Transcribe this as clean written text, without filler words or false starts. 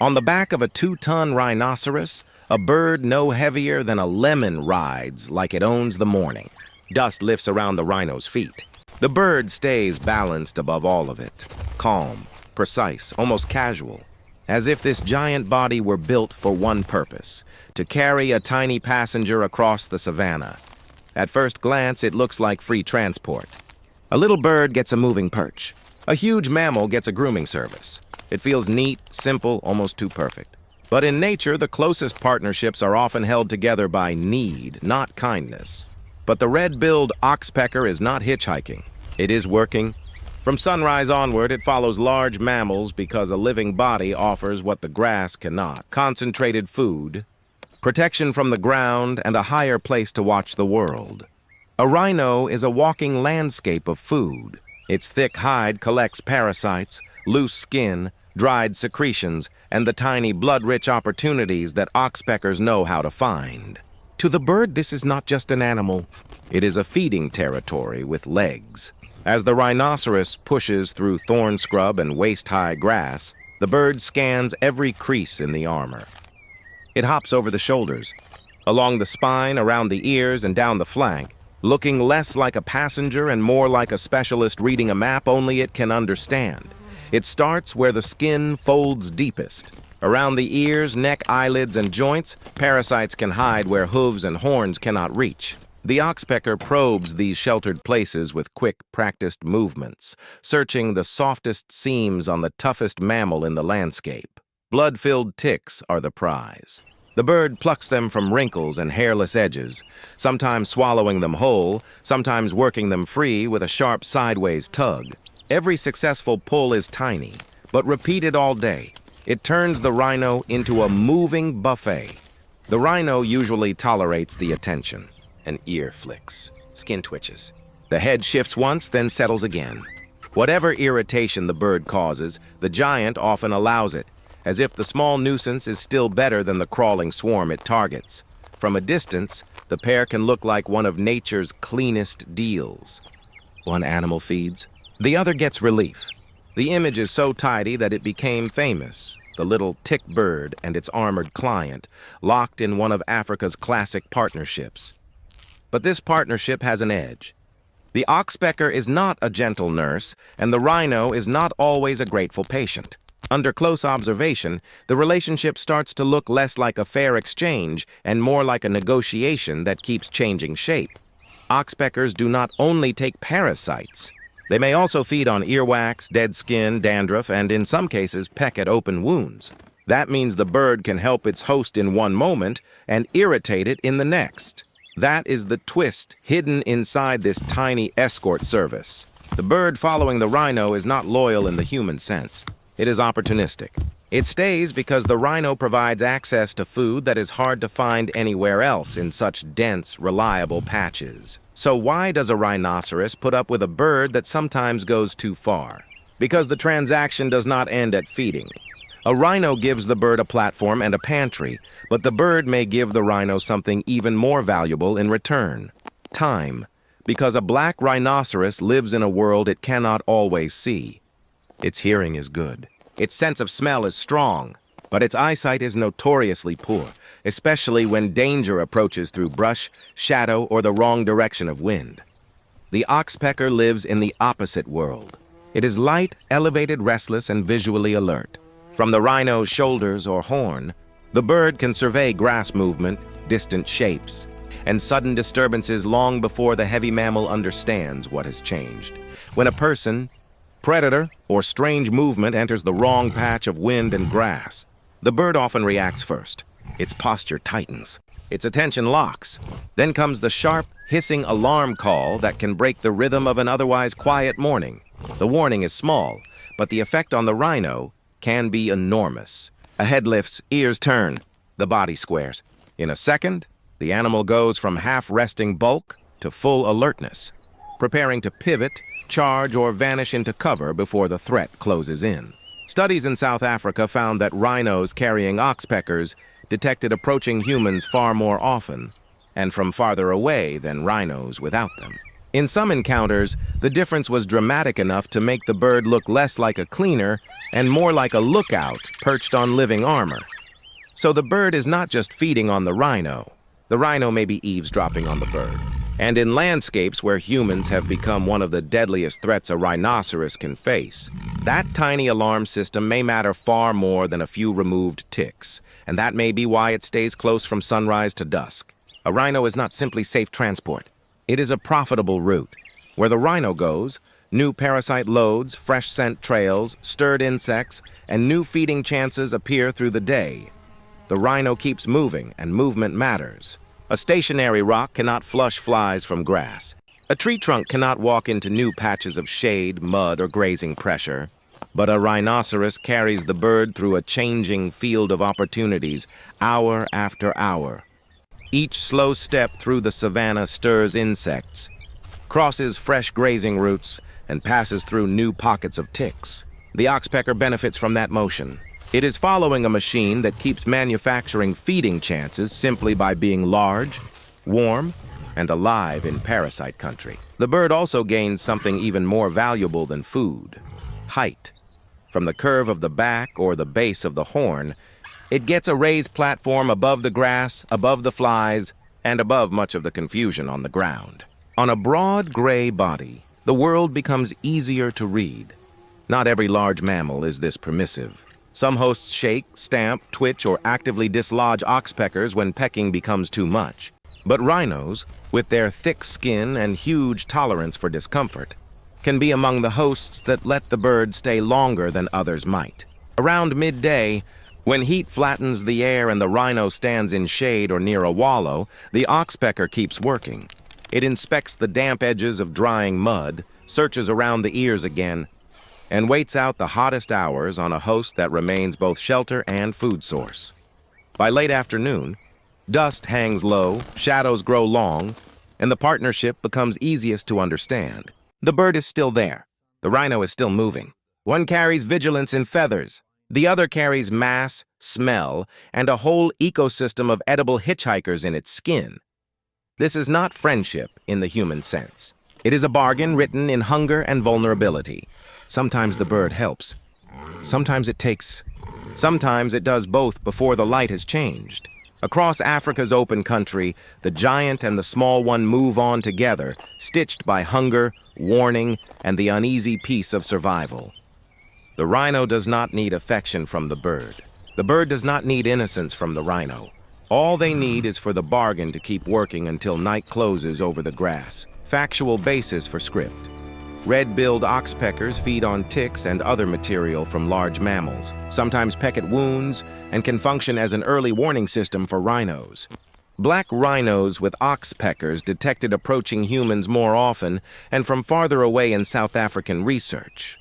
On the back of a 2-ton rhinoceros, a bird no heavier than a lemon rides like it owns the morning. Dust lifts around the rhino's feet. The bird stays balanced above all of it, calm, precise, almost casual, as if this giant body were built for one purpose, to carry a tiny passenger across the savannah. At first glance, it looks like free transport. A little bird gets a moving perch. A huge mammal gets a grooming service. It feels neat, simple, almost too perfect. But in nature, the closest partnerships are often held together by need, not kindness. But the red-billed oxpecker is not hitchhiking. It is working. From sunrise onward, it follows large mammals because a living body offers what the grass cannot: concentrated food, protection from the ground, and a higher place to watch the world. A rhino is a walking landscape of food. Its thick hide collects parasites, loose skin, dried secretions, and the tiny blood-rich opportunities that oxpeckers know how to find. To the bird, this is not just an animal. It is a feeding territory with legs. As the rhinoceros pushes through thorn scrub and waist-high grass, the bird scans every crease in the armor. It hops over the shoulders, along the spine, around the ears, and down the flank, looking less like a passenger and more like a specialist reading a map only it can understand. It starts where the skin folds deepest. Around the ears, neck, eyelids, and joints, parasites can hide where hooves and horns cannot reach. The oxpecker probes these sheltered places with quick, practiced movements, searching the softest seams on the toughest mammal in the landscape. Blood-filled ticks are the prize. The bird plucks them from wrinkles and hairless edges, sometimes swallowing them whole, sometimes working them free with a sharp sideways tug. Every successful pull is tiny, but repeated all day. It turns the rhino into a moving buffet. The rhino usually tolerates the attention. An ear flicks, skin twitches. The head shifts once, then settles again. Whatever irritation the bird causes, the giant often allows it, as if the small nuisance is still better than the crawling swarm it targets. From a distance, the pair can look like one of nature's cleanest deals. One animal feeds, the other gets relief. The image is so tidy that it became famous. The little tick bird and its armored client, locked in one of Africa's classic partnerships. But this partnership has an edge. The oxpecker is not a gentle nurse, and the rhino is not always a grateful patient. Under close observation, the relationship starts to look less like a fair exchange and more like a negotiation that keeps changing shape. Oxpeckers do not only take parasites. They may also feed on earwax, dead skin, dandruff, and in some cases peck at open wounds. That means the bird can help its host in one moment and irritate it in the next. That is the twist hidden inside this tiny escort service. The bird following the rhino is not loyal in the human sense. It is opportunistic. It stays because the rhino provides access to food that is hard to find anywhere else in such dense, reliable patches. So why does a rhinoceros put up with a bird that sometimes goes too far? Because the transaction does not end at feeding. A rhino gives the bird a platform and a pantry, but the bird may give the rhino something even more valuable in return: time, because a black rhinoceros lives in a world it cannot always see. Its hearing is good. Its sense of smell is strong, but its eyesight is notoriously poor, especially when danger approaches through brush, shadow, or the wrong direction of wind. The oxpecker lives in the opposite world. It is light, elevated, restless, and visually alert. From the rhino's shoulders or horn, the bird can survey grass movement, distant shapes, and sudden disturbances long before the heavy mammal understands what has changed. When a person, predator, or strange movement enters the wrong patch of wind and grass, the bird often reacts first. Its posture tightens. Its attention locks. Then comes the sharp, hissing alarm call that can break the rhythm of an otherwise quiet morning. The warning is small, but the effect on the rhino can be enormous. A head lifts, ears turn, the body squares. In a second, the animal goes from half-resting bulk to full alertness, preparing to pivot, charge, or vanish into cover before the threat closes in. Studies in South Africa found that rhinos carrying oxpeckers detected approaching humans far more often and from farther away than rhinos without them. In some encounters, the difference was dramatic enough to make the bird look less like a cleaner and more like a lookout perched on living armor. So the bird is not just feeding on the rhino. The rhino may be eavesdropping on the bird. And in landscapes where humans have become one of the deadliest threats a rhinoceros can face, that tiny alarm system may matter far more than a few removed ticks, and that may be why it stays close from sunrise to dusk. A rhino is not simply safe transport. It is a profitable route. Where the rhino goes, new parasite loads, fresh scent trails, stirred insects, and new feeding chances appear through the day. The rhino keeps moving, and movement matters. A stationary rock cannot flush flies from grass. A tree trunk cannot walk into new patches of shade, mud, or grazing pressure. But a rhinoceros carries the bird through a changing field of opportunities, hour after hour. Each slow step through the savanna stirs insects, crosses fresh grazing routes, and passes through new pockets of ticks. The oxpecker benefits from that motion. It is following a machine that keeps manufacturing feeding chances simply by being large, warm, and alive in parasite country. The bird also gains something even more valuable than food: height. From the curve of the back or the base of the horn, it gets a raised platform above the grass, above the flies, and above much of the confusion on the ground. On a broad gray body, the world becomes easier to read. Not every large mammal is this permissive. Some hosts shake, stamp, twitch, or actively dislodge oxpeckers when pecking becomes too much. But rhinos, with their thick skin and huge tolerance for discomfort, can be among the hosts that let the bird stay longer than others might. Around midday, when heat flattens the air and the rhino stands in shade or near a wallow, the oxpecker keeps working. It inspects the damp edges of drying mud, searches around the ears again, and waits out the hottest hours on a host that remains both shelter and food source. By late afternoon, dust hangs low, shadows grow long, and the partnership becomes easiest to understand. The bird is still there. The rhino is still moving. One carries vigilance in feathers. The other carries mass, smell, and a whole ecosystem of edible hitchhikers in its skin. This is not friendship in the human sense. It is a bargain written in hunger and vulnerability. Sometimes the bird helps. Sometimes it does both before the light has changed. Across Africa's open country, the giant and the small one move on together, stitched by hunger, warning, and the uneasy peace of survival. The rhino does not need affection from the bird. The bird does not need innocence from the rhino. All they need is for the bargain to keep working until night closes over the grass. Factual basis for script. Red-billed oxpeckers feed on ticks and other material from large mammals, sometimes peck at wounds, and can function as an early warning system for rhinos. Black rhinos with oxpeckers detected approaching humans more often and from farther away in South African research.